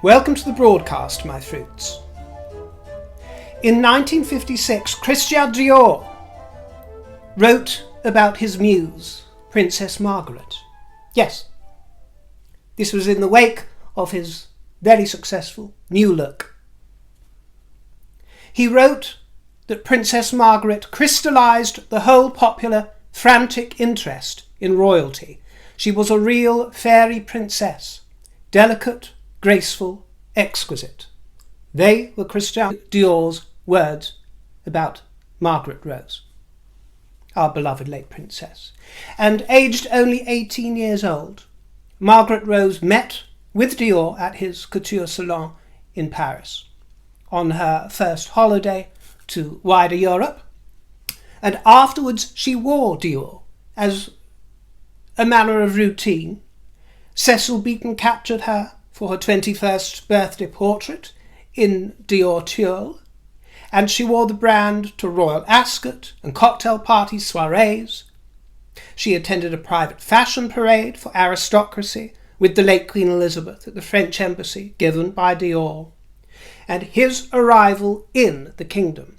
Welcome to the broadcast, my fruits. In 1956, Christian Dior wrote about his muse, Princess Margaret. Yes, this was in the wake of his very successful New Look. He wrote that Princess Margaret crystallised the whole popular frantic interest in royalty. She was a real fairy princess, delicate, graceful, exquisite. They were Christian Dior's words about Margaret Rose, our beloved late princess. And aged only 18 years old, Margaret Rose met with Dior at his couture salon in Paris on her first holiday to wider Europe, and afterwards she wore Dior as a matter of routine. Cecil Beaton captured her for her 21st birthday portrait in Dior tulle, and she wore the brand to royal ascot and cocktail parties, soirees. She attended a private fashion parade for aristocracy with the late Queen Elizabeth at the French embassy, given by Dior. And his arrival in the kingdom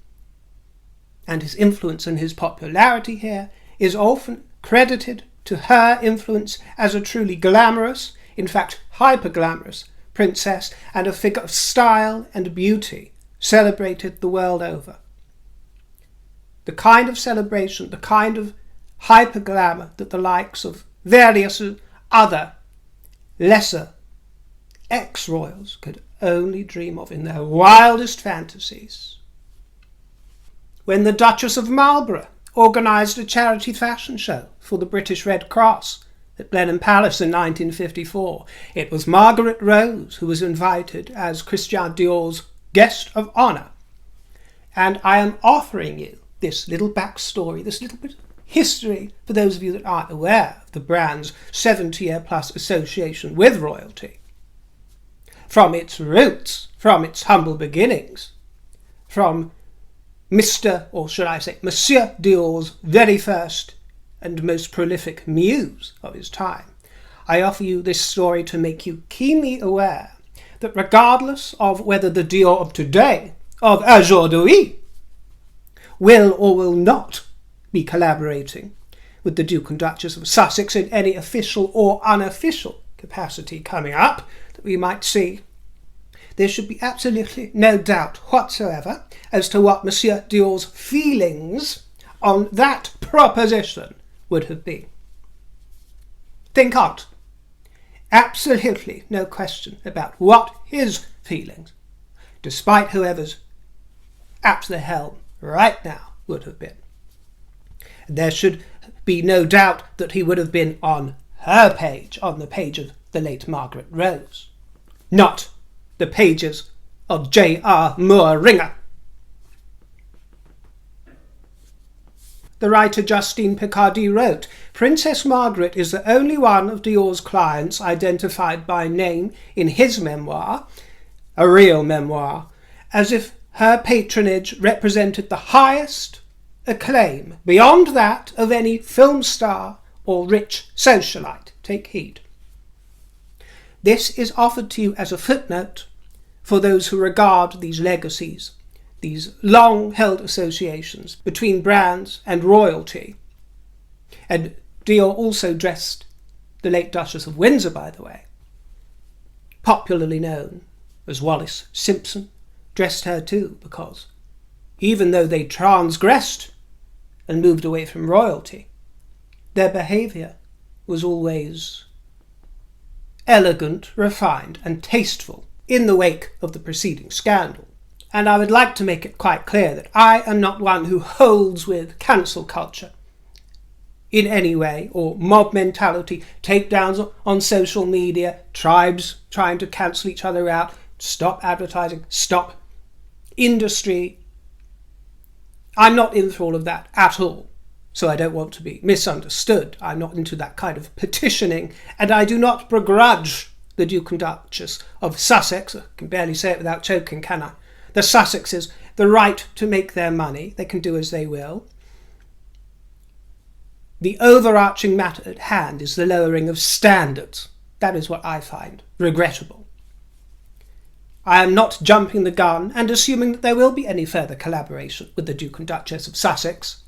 and his influence and his popularity here is often credited to her influence as a truly glamorous, in fact hyper-glamorous, princess and a figure of style and beauty celebrated the world over. The kind of celebration, the kind of hyper-glamour that the likes of various other lesser ex-royals could only dream of in their wildest fantasies. When the Duchess of Marlborough organised a charity fashion show for the British Red Cross at Blenheim Palace in 1954, it was Margaret Rose who was invited as Christian Dior's guest of honour. And I am offering you this little backstory, this little bit of history for those of you that aren't aware of the brand's 70-year-plus association with royalty. From its roots, from its humble beginnings, from Mr., or should I say Monsieur Dior's very first and most prolific muse of his time, I offer you this story to make you keenly aware that regardless of whether the Dior of today, of aujourd'hui, will or will not be collaborating with the Duke and Duchess of Sussex in any official or unofficial capacity coming up that we might see, there should be absolutely no doubt whatsoever as to what Monsieur Dior's feelings on that proposition would have been. Think on it. Absolutely no question about what his feelings, despite whoever's at the helm right now, would have been. There should be no doubt that he would have been on her page, on the page of the late Margaret Rose, not the pages of J.R. Moore Ringer. The writer Justine Picardy wrote, Princess Margaret is the only one of Dior's clients identified by name in his memoir, a real memoir, as if her patronage represented the highest acclaim beyond that of any film star or rich socialite. Take heed. This is offered to you as a footnote for those who regard these legacies, these long-held associations between brands and royalty. And Dior also dressed the late Duchess of Windsor, by the way, popularly known as Wallis Simpson, dressed her too, because even though they transgressed and moved away from royalty, their behaviour was always elegant, refined and tasteful in the wake of the preceding scandal. And I would like to make it quite clear that I am not one who holds with cancel culture in any way, or mob mentality, takedowns on social media, tribes trying to cancel each other out, stop advertising, stop industry. I'm not into all of that at all, so I don't want to be misunderstood. I'm not into that kind of petitioning, and I do not begrudge the Duke and Duchess of Sussex, I can barely say it without choking, can I? The Sussexes, the right to make their money. They can do as they will. The overarching matter at hand is the lowering of standards. That is what I find regrettable. I am not jumping the gun and assuming that there will be any further collaboration with the Duke and Duchess of Sussex.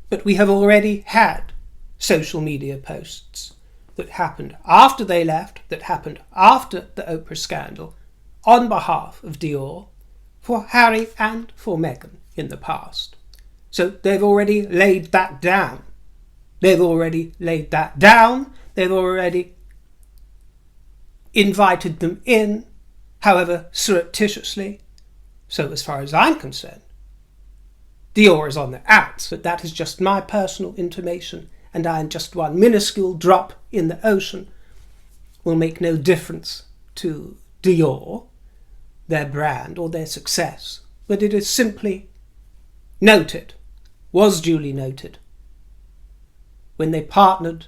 But we have already had social media posts that happened after they left, that happened after the Oprah scandal, on behalf of DIOR, for Harry and for Meghan in the past. So they've already laid that down. They've already invited them in, however surreptitiously. So as far as I'm concerned, DIOR is on the outs, but that is just my personal information, and I am just one minuscule drop in the ocean. Will make no difference to DIOR, their brand or their success, but it is simply noted, was duly noted, when they partnered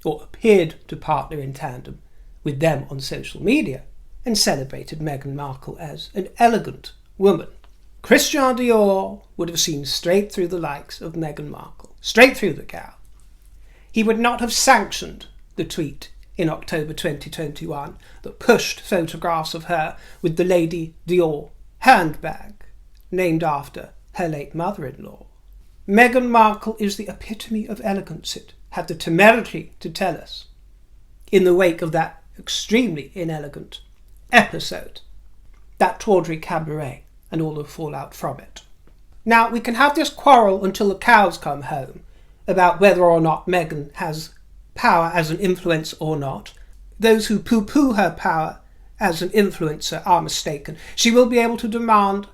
or appeared to partner in tandem with them on social media and celebrated Meghan Markle as an elegant woman. Christian Dior would have seen straight through the likes of Meghan Markle, straight through the gal. He would not have sanctioned the tweet in October 2021 that pushed photographs of her with the Lady Dior handbag, named after her late mother-in-law. Meghan Markle is the epitome of elegance. It had the temerity to tell us, in the wake of that extremely inelegant episode, that tawdry cabaret and all the fallout from it. Now, we can have this quarrel until the cows come home about whether or not Meghan has power as an influencer or not. Those who poo-poo her power as an influencer are mistaken. She will be able to demand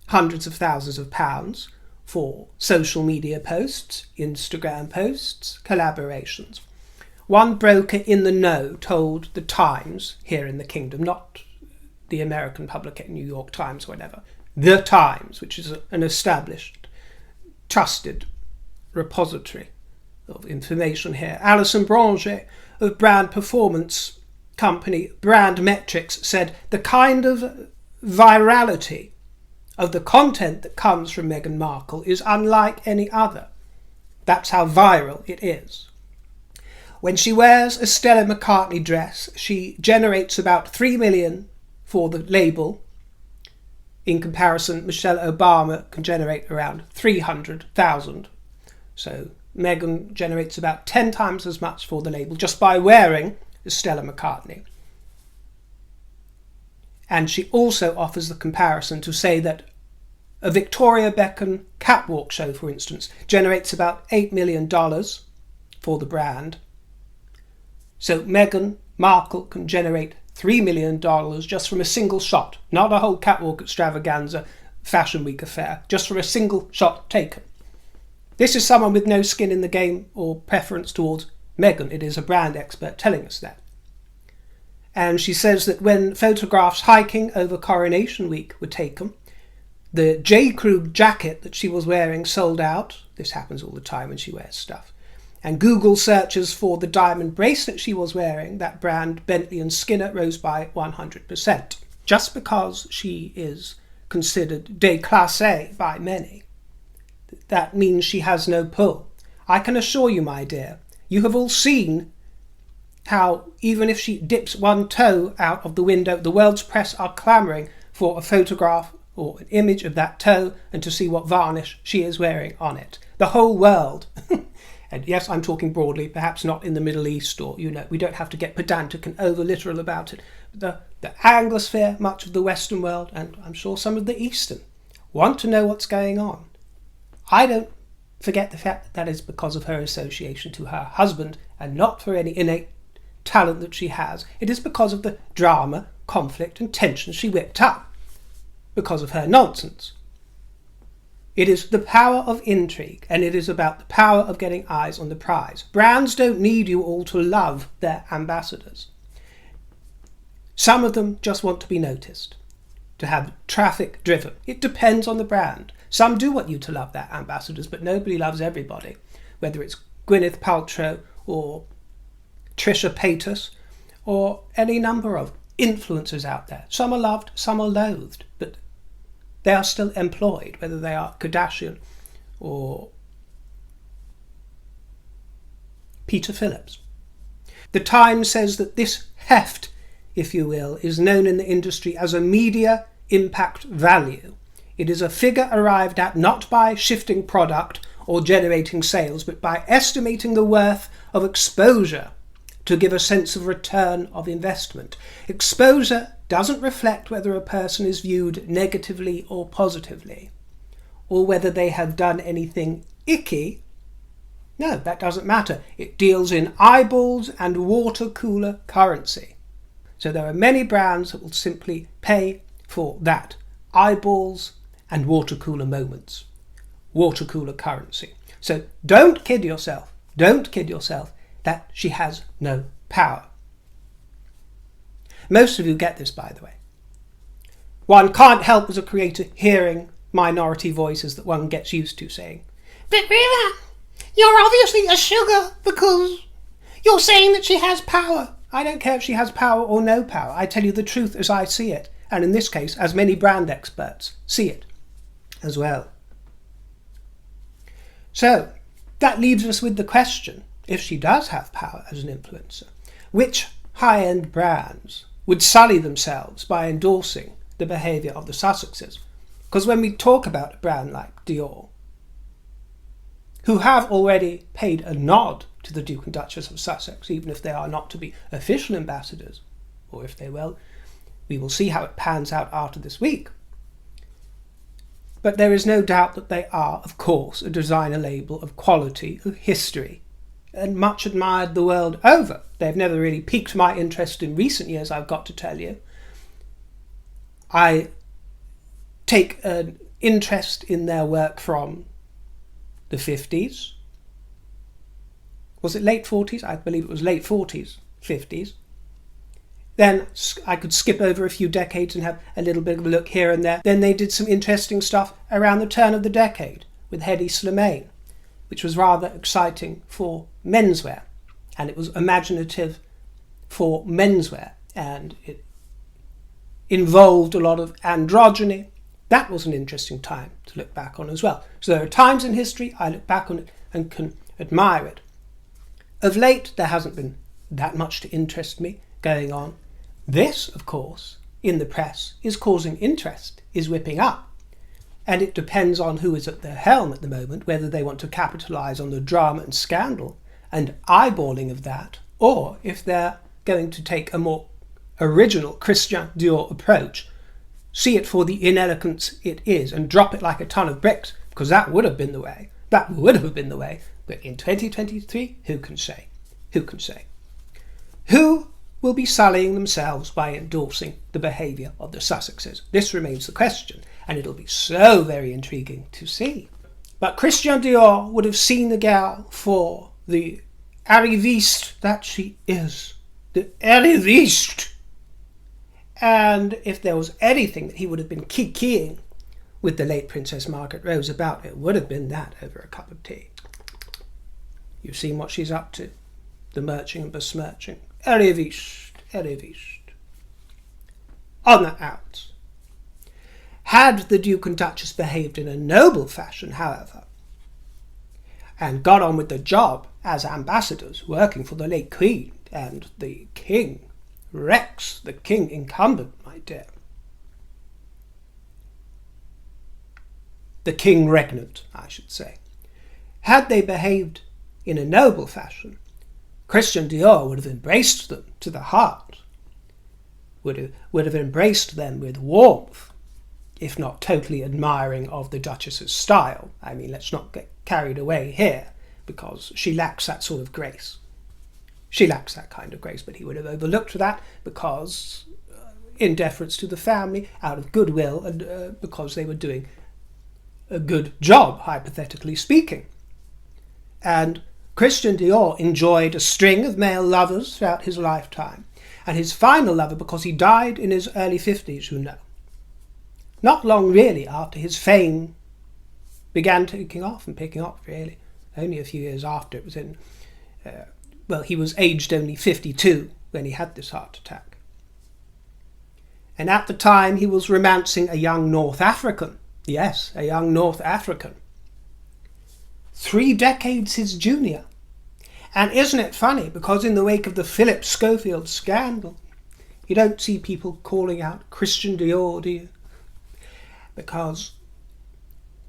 hundreds of thousands of pounds for social media posts, Instagram posts, collaborations. One broker in the know told the Times here in the Kingdom, not the American publication, New York Times, whatever, the Times, which is an established, trusted repository of information here. Alison Branger of brand performance company Brand Metrics said the kind of virality of the content that comes from Meghan Markle is unlike any other. That's how viral it is. When she wears a Stella McCartney dress, she generates about 3 million for the label. In comparison, Michelle Obama can generate around 300,000. So Meghan generates about 10 times as much for the label just by wearing a Stella McCartney. And she also offers the comparison to say that a Victoria Beckham catwalk show, for instance, generates about $8 million for the brand. So Meghan Markle can generate $3 million just from a single shot, not a whole catwalk extravaganza, Fashion Week affair, just from a single shot taken. This is someone with no skin in the game or preference towards Meghan. It is a brand expert telling us that. And she says that when photographs hiking over Coronation Week were taken, the J. Crew jacket that she was wearing sold out. This happens all the time when she wears stuff. And Google searches for the diamond bracelet she was wearing, that brand Bentley & Skinner, rose by 100%. Just because she is considered déclassée by many, that means she has no pull. I can assure you, my dear, you have all seen how even if she dips one toe out of the window, the world's press are clamouring for a photograph or an image of that toe and to see what varnish she is wearing on it. The whole world. And yes, I'm talking broadly, perhaps not in the Middle East, or, we don't have to get pedantic and over-literal about it. The Anglosphere, much of the Western world, and I'm sure some of the Eastern, want to know what's going on. I don't forget the fact that that is because of her association to her husband and not for any innate talent that she has. It is because of the drama, conflict and tension she whipped up because of her nonsense. It is the power of intrigue, and it is about the power of getting eyes on the prize. Brands don't need you all to love their ambassadors. Some of them just want to be noticed, to have traffic driven. It depends on the brand. Some do want you to love their ambassadors, but nobody loves everybody, whether it's Gwyneth Paltrow or Trisha Paytas or any number of influencers out there. Some are loved, some are loathed, but they are still employed, whether they are Kardashian or Peter Phillips. The Times says that this heft if you will, is known in the industry as a media impact value. It is a figure arrived at not by shifting product or generating sales, but by estimating the worth of exposure to give a sense of return of investment. Exposure doesn't reflect whether a person is viewed negatively or positively, or whether they have done anything icky. No, that doesn't matter. It deals in eyeballs and water cooler currency. So there are many brands that will simply pay for that. Eyeballs and water cooler moments. Water cooler currency. So don't kid yourself. Don't kid yourself that she has no power. Most of you get this, by the way. One can't help as a creator hearing minority voices that one gets used to saying, "But Riva, you're obviously a sugar because you're saying that she has power." I don't care if she has power or no power. I tell you the truth as I see it. And in this case, as many brand experts see it as well. So that leaves us with the question, if she does have power as an influencer, which high-end brands would sully themselves by endorsing the behaviour of the Sussexes? Because when we talk about a brand like DIOR, who have already paid a nod to the Duke and Duchess of Sussex, even if they are not to be official ambassadors, or if they will, we will see how it pans out after this week. But there is no doubt that they are, of course, a designer label of quality, of history, and much admired the world over. They've never really piqued my interest in recent years, I've got to tell you. I take an interest in their work from the 50s. Was it late 40s? I believe it was late 40s, 50s. Then I could skip over a few decades and have a little bit of a look here and there. Then they did some interesting stuff around the turn of the decade with Hedi Slimane, which was rather exciting for menswear. And it was imaginative for menswear. And it involved a lot of androgyny. That was an interesting time to look back on as well. So there are times in history I look back on it and can admire it. Of late, there hasn't been that much to interest me going on. This, of course, in the press is causing interest, is whipping up. And it depends on who is at the helm at the moment, whether they want to capitalise on the drama and scandal and eyeballing of that, or if they're going to take a more original Christian Dior approach, see it for the inelegance it is, and drop it like a ton of bricks, because that would have been the way. That would have been the way. But in 2023, who can say? Who can say? Who will be sullying themselves by endorsing the behaviour of the Sussexes? This remains the question, and it'll be so very intriguing to see. But Christian Dior would have seen the gal for the arriviste that she is. The arriviste. And if there was anything that he would have been kikiing with the late Princess Margaret Rose about, it would have been that over a cup of tea. You've seen what she's up to. The merching and besmirching. Arriviste, arriviste. On the outs. Had the Duke and Duchess behaved in a noble fashion, however, and got on with the job as ambassadors working for the late Queen and the King, Rex, the King incumbent, my dear. The King regnant, I should say. Had they behaved in a noble fashion, Christian Dior would have embraced them to the heart, would have embraced them with warmth, if not totally admiring of the Duchess's style. I mean, let's not get carried away here, because she lacks that sort of grace. She lacks that kind of grace, but he would have overlooked that because, in deference to the family, out of goodwill, and because they were doing a good job, hypothetically speaking. And Christian Dior enjoyed a string of male lovers throughout his lifetime, and his final lover, because he died in his early 50s, you know. Not long really after his fame began taking off and picking up, really. Only a few years after. It was in, he was aged only 52 when he had this heart attack. And at the time he was romancing a young North African. Yes, a young North African. 3 decades his junior. And isn't it funny, because in the wake of the Philip Schofield scandal, You don't see people calling out Christian Dior, do you? Because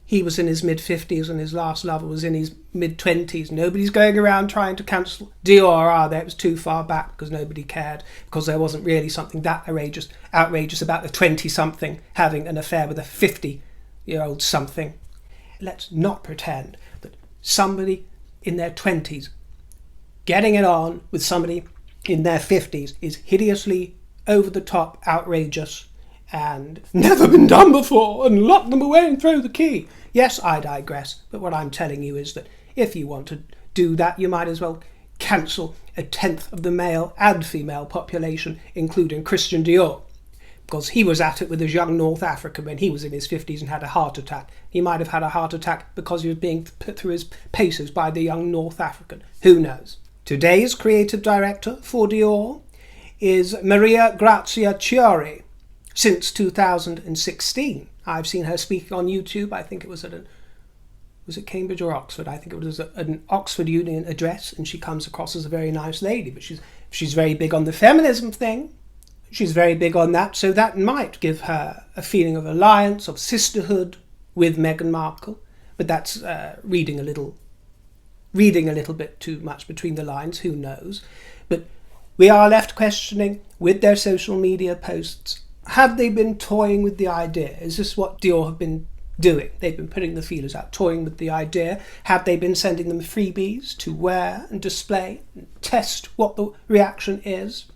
he was in his mid-50s and his last lover was in his mid-20s. Nobody's going around trying to cancel Dior, are they? It was too far back because nobody cared, because there wasn't really something that outrageous about the 20-something having an affair with a 50-year-old something. Let's not pretend that somebody in their 20s getting it on with somebody in their 50s is hideously over-the-top outrageous and never been done before, and lock them away and throw the key. Yes, I digress, but what I'm telling you is that if you want to do that, you might as well cancel a tenth of the male and female population, including Christian Dior, because he was at it with his young North African when he was in his 50s and had a heart attack. He might have had a heart attack because he was being put through his paces by the young North African. Who knows? Today's creative director for Dior is Maria Grazia Chiari. Since 2016, I've seen her speaking on YouTube. I think it was was it Cambridge or Oxford? I think it was at an Oxford Union address, and she comes across as a very nice lady, but she's very big on the feminism thing. She's very big on that, so that might give her a feeling of alliance, of sisterhood with Meghan Markle, but that's reading a little bit too much between the lines, who knows. But we are left questioning, with their social media posts, have they been toying with the idea? Is this what Dior have been doing? They've been putting the feelers out, toying with the idea. Have they been sending them freebies to wear and display and test what the reaction is?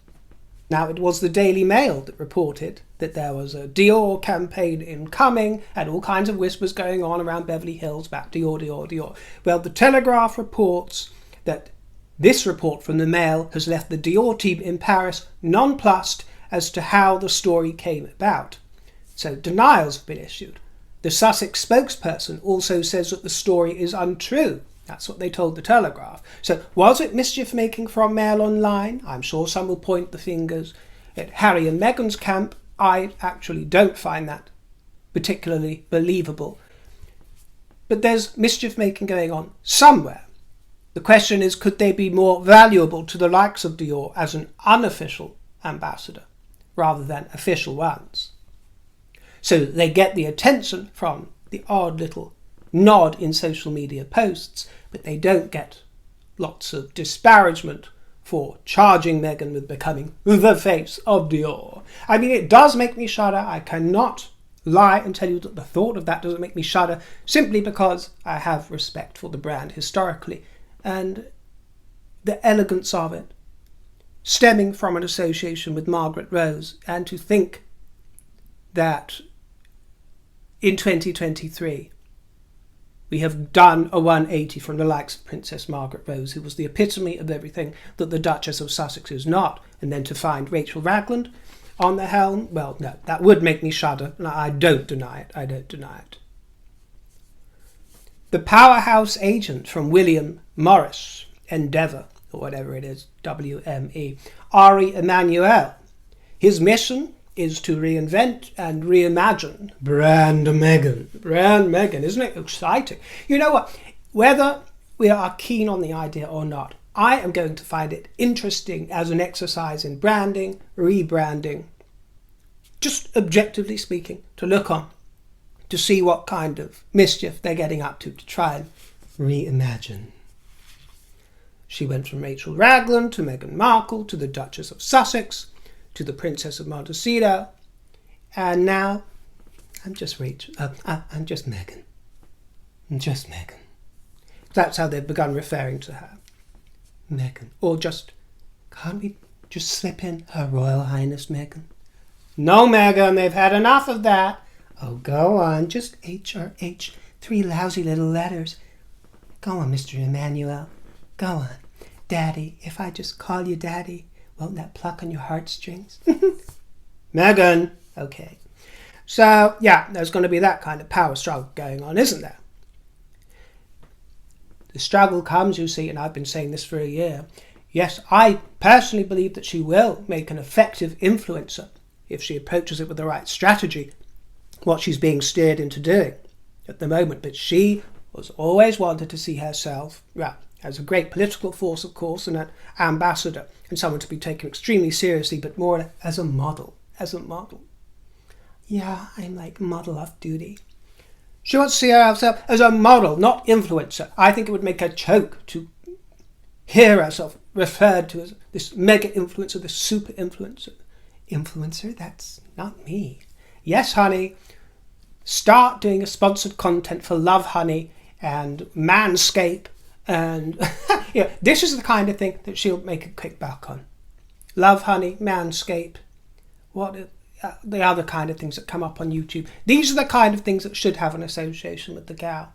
Now, it was the Daily Mail that reported that there was a Dior campaign incoming and all kinds of whispers going on around Beverly Hills about Dior, Dior, Dior. Well, the Telegraph reports that this report from the Mail has left the Dior team in Paris nonplussed as to how the story came about. So denials have been issued. The Sussex spokesperson also says that the story is untrue. That's what they told the Telegraph. So was it mischief-making from Mail Online? I'm sure some will point the fingers at Harry and Meghan's camp. I actually don't find that particularly believable. But there's mischief-making going on somewhere. The question is, could they be more valuable to the likes of Dior as an unofficial ambassador rather than official ones? So that they get the attention from the odd little nod in social media posts, but they don't get lots of disparagement for charging Meghan with becoming the face of Dior. I mean, it does make me shudder. I cannot lie and tell you that the thought of that doesn't make me shudder, simply because I have respect for the brand historically and the elegance of it, stemming from an association with Margaret Rose. And to think that in 2023 we have done a 180 from the likes of Princess Margaret Rose, who was the epitome of everything that the Duchess of Sussex is not, and then to find Rachel Ragland on the helm, well, no, that would make me shudder. I don't deny it. The powerhouse agent from William Morris Endeavour, or whatever it is, WME, Ari Emanuel, his mission is to reinvent and reimagine Brand Meghan. Brand Meghan, isn't it exciting? You know what? Whether we are keen on the idea or not, I am going to find it interesting as an exercise in branding, rebranding, just objectively speaking, to look on, to see what kind of mischief they're getting up to try and reimagine. She went from Rachel Ragland to Meghan Markle to the Duchess of Sussex to the Princess of Montecito, and now I'm just Rachel. I'm just Meghan. I'm just Meghan. That's how they've begun referring to her. Meghan. Or just, can't we just slip in Her Royal Highness Meghan? No, Meghan, they've had enough of that. Oh, go on, just HRH, 3 lousy little letters. Go on, Mr. Emmanuel. Go on. Daddy, if I just call you Daddy, won't that pluck on your heartstrings? Meghan. Okay. So, yeah, there's going to be that kind of power struggle going on, isn't there? The struggle comes, you see, and I've been saying this for a year. Yes, I personally believe that she will make an effective influencer if she approaches it with the right strategy, what she's being steered into doing at the moment. But she was always wanted to see herself, well, as a great political force, of course, and an ambassador, and someone to be taken extremely seriously, but more as a model. Yeah, I'm like model off duty. She wants to see herself as a model, not influencer. I think it would make her choke to hear herself referred to as this mega influencer, this super influencer. Influencer? That's not me. Yes, honey. Start doing a sponsored content for Love Honey and Manscape, and this is the kind of thing that she'll make a kickback on. Love Honey, Manscape, what the other kind of things that come up on YouTube. These are the kind of things that should have an association with the gal.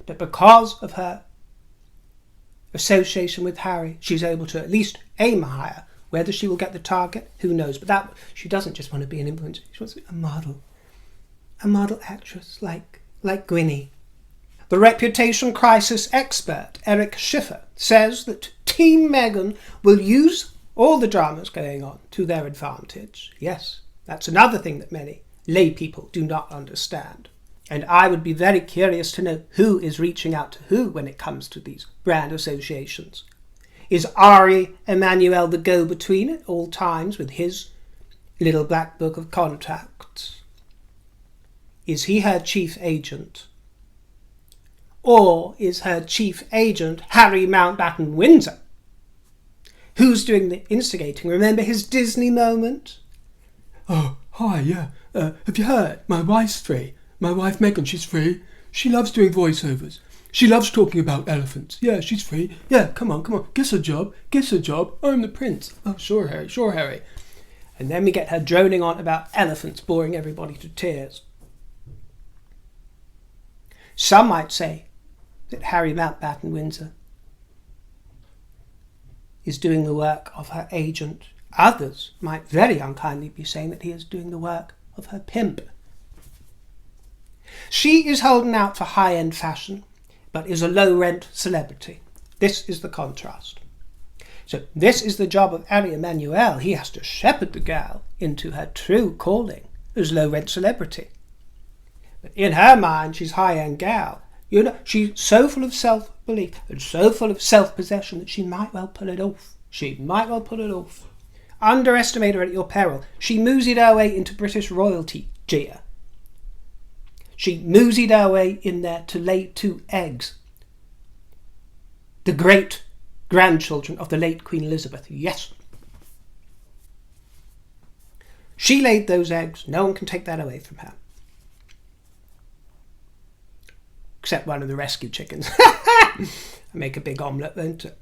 But because of her association with Harry, she's able to at least aim higher. Whether she will get the target, who knows? But that she doesn't just want to be an influencer. She wants to be a model actress like Gwynnie. The reputation crisis expert Eric Schiffer says that Team Meghan will use all the dramas going on to their advantage. Yes, that's another thing that many lay people do not understand. And I would be very curious to know who is reaching out to who when it comes to these brand associations. Is Ari Emanuel the go-between at all times with his little black book of contacts? Is he her chief agent? Or is her chief agent Harry Mountbatten Windsor? Who's doing the instigating? Remember his Disney moment? Oh, hi, yeah. Have you heard? My wife's free. My wife Meghan, she's free. She loves doing voiceovers. She loves talking about elephants. Yeah, she's free. Yeah, come on. Guess her job. I'm the prince. Oh, sure, Harry. And then we get her droning on about elephants, boring everybody to tears. Some might say that Harry Mountbatten Windsor is doing the work of her agent. Others might very unkindly be saying that he is doing the work of her pimp. She is holding out for high-end fashion, but is a low-rent celebrity. This is the contrast. So this is the job of Harry Emanuel. He has to shepherd the gal into her true calling as low-rent celebrity. But in her mind, she's high-end gal. She's so full of self-belief and so full of self-possession that she might well pull it off. Underestimate her at your peril. She moosied her way into British royalty, Gia. She moosied her way in there to lay 2 eggs. The great grandchildren of the late Queen Elizabeth, yes. She laid those eggs. No one can take that away from her. Except one of the rescue chickens. Make a big omelette, won't it?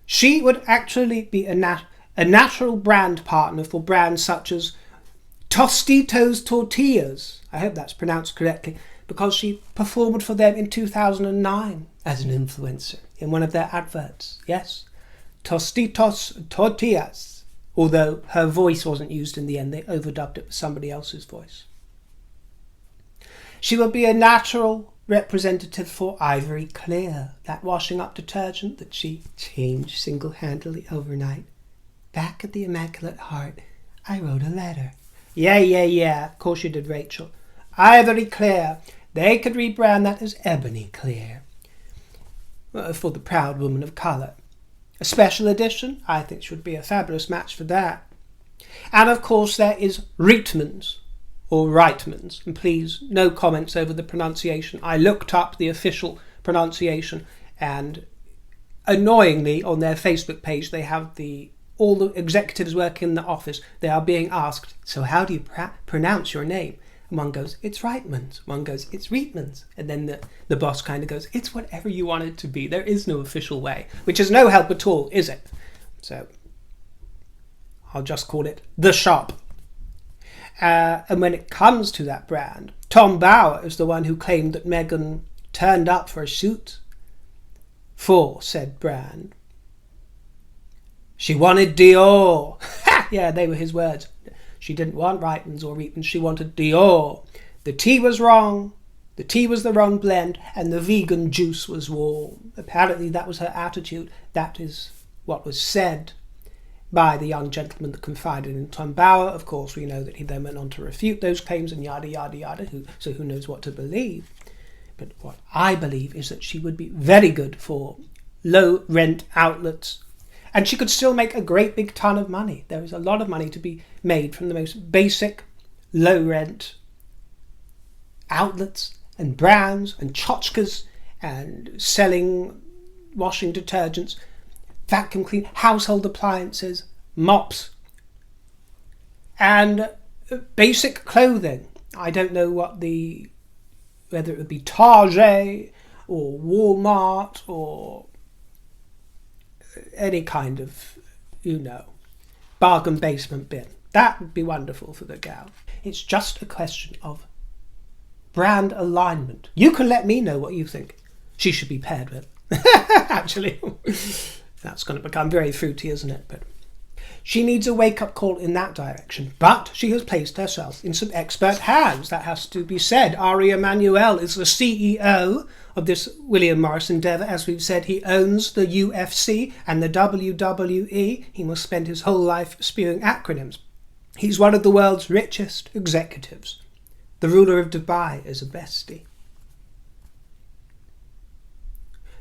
She would actually be a natural brand partner for brands such as Tostitos Tortillas. I hope that's pronounced correctly, because she performed for them in 2009 as an influencer in one of their adverts. Yes, Tostitos Tortillas. Although her voice wasn't used in the end, they overdubbed it with somebody else's voice. She will be a natural representative for Ivory Clear, that washing up detergent that she changed single-handedly overnight. Back at the Immaculate Heart, I wrote a letter. Yeah, of course you did, Rachel. Ivory Clear. They could rebrand that as Ebony Clear. For the proud woman of colour. A special edition? I think she would be a fabulous match for that. And of course there is Reitmans. Or Reitmans, and please, no comments over the pronunciation. I looked up the official pronunciation, and annoyingly on their Facebook page they have all the executives working in the office, they are being asked, so how do you pronounce your name? And one goes, it's Reitmans. One goes, it's Reitmans. And then the boss kind of goes, it's whatever you want it to be. There is no official way, which is no help at all, is it? So I'll just call it The Shop. And when it comes to that brand, Tom Bower is the one who claimed that Meghan turned up for a shoot for said brand. She wanted DIOR. Yeah, they were his words. She didn't want Reitmans or Reitmans, she wanted DIOR. The tea was wrong, the tea was the wrong blend, and the vegan juice was warm. Apparently that was her attitude. That is what was said by the young gentleman that confided in Tom Bower. Of course, we know that he then went on to refute those claims and yada, yada, yada, so who knows what to believe. But what I believe is that she would be very good for low rent outlets, and she could still make a great big ton of money. There is a lot of money to be made from the most basic low rent outlets and brands and tchotchkes and selling washing detergents, vacuum clean, household appliances, mops, and basic clothing. I don't know whether it would be Target or Walmart or any kind of, bargain basement bin. That would be wonderful for the gal. It's just a question of brand alignment. You can let me know what you think she should be paired with. Actually, that's going to become very fruity, isn't it? But she needs a wake-up call in that direction. But she has placed herself in some expert hands. That has to be said. Ari Emanuel is the CEO of this William Morris endeavour. As we've said, he owns the UFC and the WWE. He must spend his whole life spewing acronyms. He's one of the world's richest executives. The ruler of Dubai is a bestie.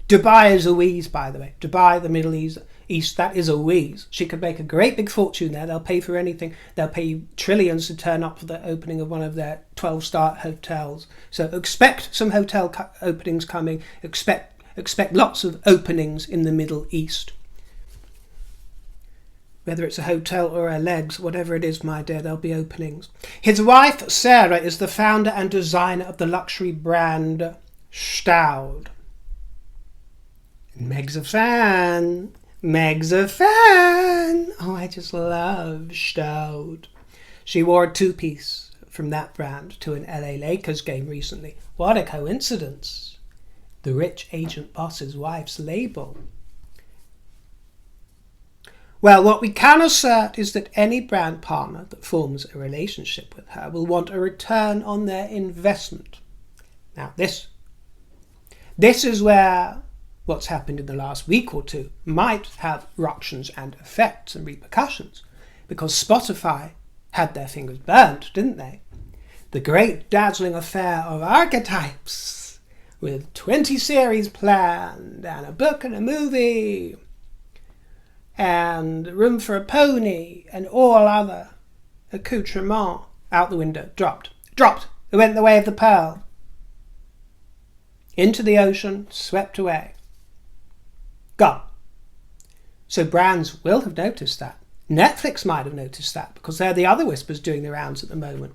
Dubai is a wheeze, by the way. Dubai, the Middle East, that is a wheeze. She could make a great big fortune there. They'll pay for anything. They'll pay you trillions to turn up for the opening of one of their 12-star hotels. So expect some hotel openings coming. Expect lots of openings in the Middle East. Whether it's a hotel or a legs, whatever it is, my dear, there'll be openings. His wife, Sarah, is the founder and designer of the luxury brand Staud. Meg's a fan. Meg's a fan. Oh, I just love Staud. She wore a two-piece from that brand to an LA Lakers game recently. What a coincidence. The rich agent boss's wife's label. Well, what we can assert is that any brand partner that forms a relationship with her will want a return on their investment. Now, this is where what's happened in the last week or two might have ructions and effects and repercussions, because Spotify had their fingers burnt, didn't they? The great dazzling affair of archetypes, with 20 series planned and a book and a movie and Room for a Pony and all other accoutrement out the window. Dropped. It went the way of the pearl. Into the ocean, swept away. Gone. So brands will have noticed that. Netflix might have noticed that, because they're the other whispers doing the rounds at the moment.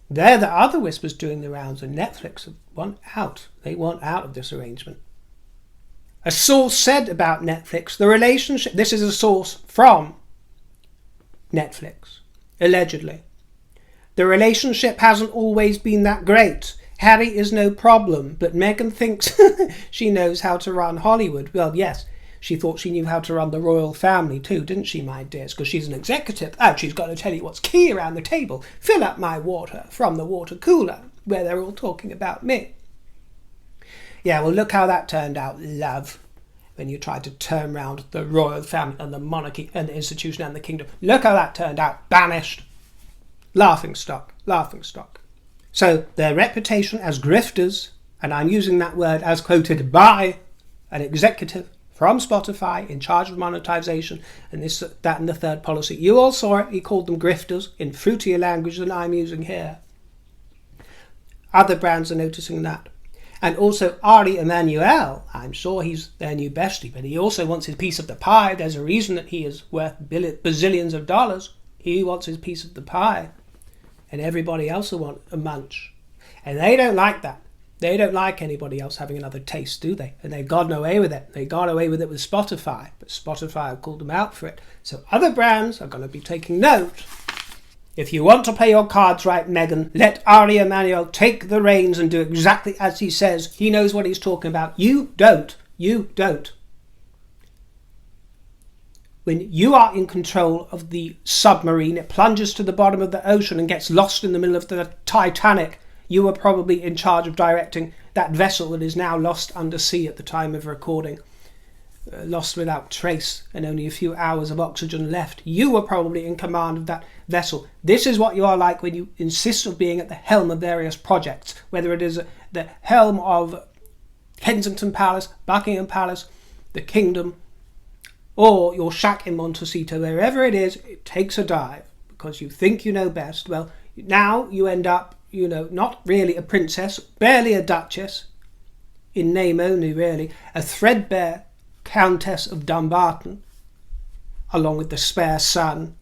They're the other whispers doing the rounds, and Netflix want out. They want out of this arrangement. A source said about Netflix, the relationship, this is a source from Netflix, allegedly. The relationship hasn't always been that great. Harry is no problem, but Meghan thinks she knows how to run Hollywood. Well, yes, she thought she knew how to run the royal family too, didn't she, my dears? Because she's an executive. Oh, she's got to tell you what's key around the table. Fill up my water from the water cooler, where they're all talking about me. Yeah, well, look how that turned out, love, when you tried to turn round the royal family and the monarchy and the institution and the kingdom. Look how that turned out. Banished. Laughing stock. So their reputation as grifters, and I'm using that word as quoted by an executive from Spotify in charge of monetization and this, that and the third policy. You all saw it. He called them grifters in fruitier language than I'm using here. Other brands are noticing that. And also Ari Emanuel, I'm sure he's their new bestie, but he also wants his piece of the pie. There's a reason that he is worth bazillions of dollars. He wants his piece of the pie. And everybody else will want a munch. And they don't like that. They don't like anybody else having another taste, do they? And they've gotten away with it. They got away with it with Spotify, but Spotify have called them out for it. So other brands are going to be taking note. If you want to play your cards right, Meghan, let Ari Emanuel take the reins and do exactly as he says. He knows what he's talking about. You don't. When you are in control of the submarine, it plunges to the bottom of the ocean and gets lost in the middle of the Titanic. You are probably in charge of directing that vessel that is now lost under sea at the time of recording lost without trace and only a few hours of oxygen left. You were probably in command of that vessel. This is what you are like when you insist on being at the helm of various projects, whether it is the helm of Kensington Palace, Buckingham Palace, the Kingdom, or your shack in Montecito. Wherever it is, it takes a dive because you think you know best. Well, now you end up, not really a princess, barely a duchess, in name only really, a threadbare Countess of Dumbarton, along with the spare son,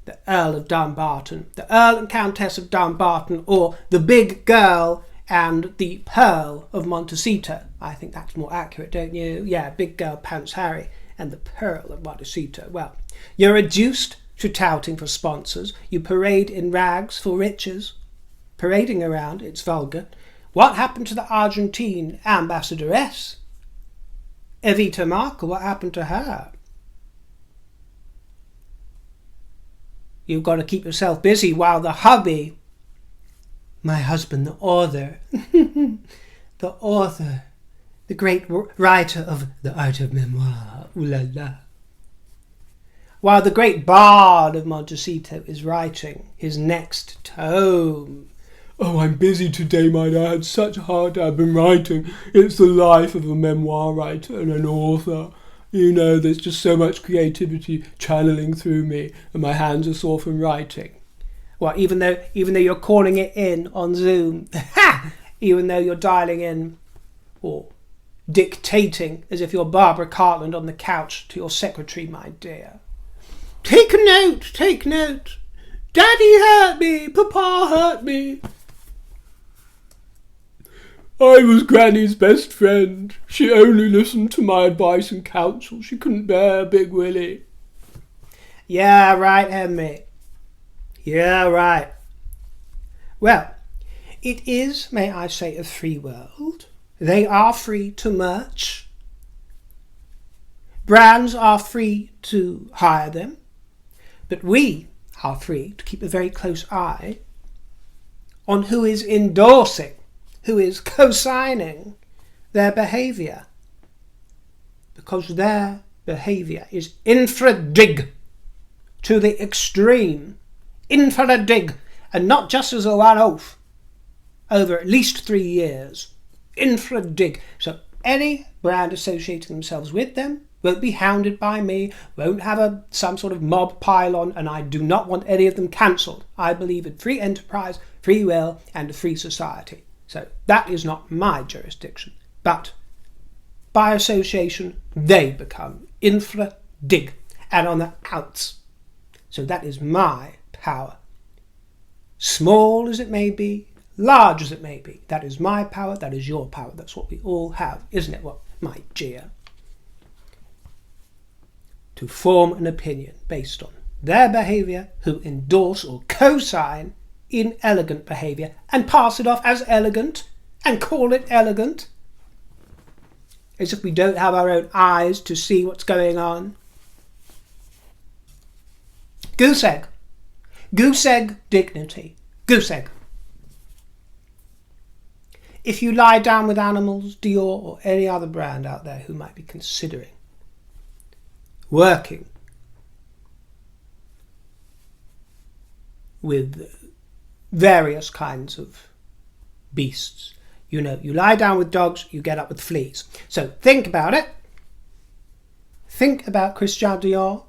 the Earl of Dumbarton, the Earl and Countess of Dumbarton, or the big girl and the Pearl of Montecito. I think that's more accurate, don't you? Yeah, big girl Prince Harry and the Pearl of Montecito. Well, you're reduced to touting for sponsors. You parade in rags for riches. Parading around, it's vulgar. What happened to the Argentine ambassadoress? Evita Markle, what happened to her? You've got to keep yourself busy while the hubby, my husband, the author, the great writer of The Art of Memoir, ooh la la, while the great bard of Montecito is writing his next tome. Oh, I'm busy today, my dear. I had such a hard day. I've been writing. It's the life of a memoir writer and an author. There's just so much creativity channeling through me, and my hands are sore from writing. Well, even though you're calling it in on Zoom, even though you're dialing in or dictating as if you're Barbara Cartland on the couch to your secretary, my dear. Take note. Daddy hurt me. Papa hurt me. I was Granny's best friend. She only listened to my advice and counsel. She couldn't bear Big Willie. Yeah, right, Henry. Yeah, right. Well, it is, may I say, a free world. They are free to merch. Brands are free to hire them. But we are free to keep a very close eye on who is endorsing, who is co-signing their behaviour. Because their behaviour is infra-dig to the extreme. Infra-dig. And not just as a one-off. Over at least 3 years. Infra-dig. So any brand associating themselves with them won't be hounded by me, won't have some sort of mob pile-on, and I do not want any of them cancelled. I believe in free enterprise, free will, and a free society. So that is not my jurisdiction. But by association, they become infra-dig and on the outs. So that is my power. Small as it may be, large as it may be, that is my power, that is your power. That's what we all have, isn't it? Well, my dear. To form an opinion based on their behaviour, who endorse or co-sign inelegant behaviour and pass it off as elegant and call it elegant, as if we don't have our own eyes to see what's going on. Goose egg. Goose egg dignity. Goose egg. If you lie down with animals, Dior or any other brand out there who might be considering working with various kinds of beasts. You lie down with dogs, you get up with fleas. So think about it. Think about Christian Dior,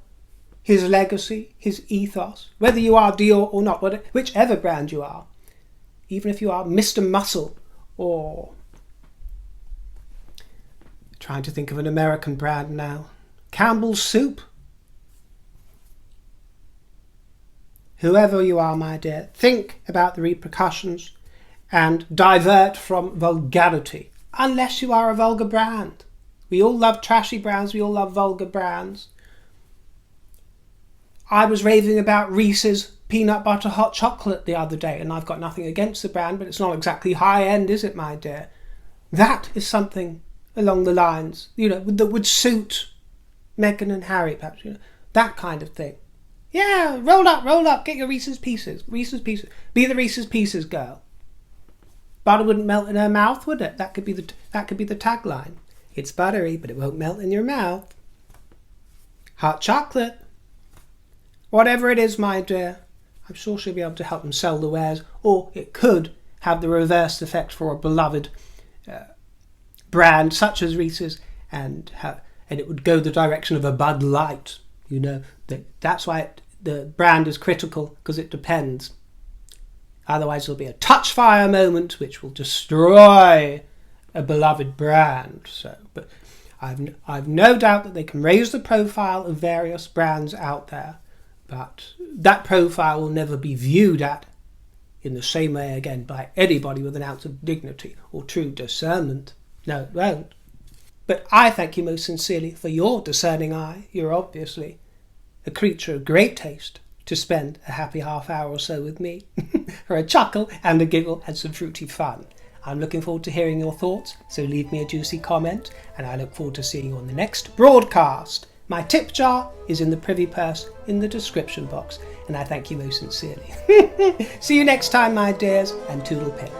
his legacy, his ethos, whether you are Dior or not, whichever brand you are. Even if you are Mr. Muscle or trying to think of an American brand now, Campbell's Soup. Whoever you are, my dear, think about the repercussions and divert from vulgarity, unless you are a vulgar brand. We all love trashy brands, we all love vulgar brands. I was raving about Reese's peanut butter hot chocolate the other day, and I've got nothing against the brand, but it's not exactly high end, is it, my dear? That is something along the lines, that would suit Meghan and Harry, perhaps, that kind of thing. Yeah, roll up, get your Reese's Pieces. Be the Reese's Pieces girl. Butter wouldn't melt in her mouth, would it? That could be the tagline. It's buttery, but it won't melt in your mouth. Hot chocolate. Whatever it is, my dear, I'm sure she'll be able to help them sell the wares, or it could have the reverse effect for a beloved brand such as Reese's, and it would go the direction of a Bud Light. You know, that's why the brand is critical, because it depends. Otherwise there'll be a touch fire moment which will destroy a beloved brand. So, but I've no doubt that they can raise the profile of various brands out there, but that profile will never be viewed at in the same way again by anybody with an ounce of dignity or true discernment. No, it won't. But I thank you most sincerely for your discerning eye. You're obviously a creature of great taste to spend a happy half hour or so with me for a chuckle and a giggle and some fruity fun. I'm looking forward to hearing your thoughts, so leave me a juicy comment, and I look forward to seeing you on the next broadcast. My tip jar is in the privy purse in the description box, and I thank you most sincerely. See you next time, my dears, and toodle pip.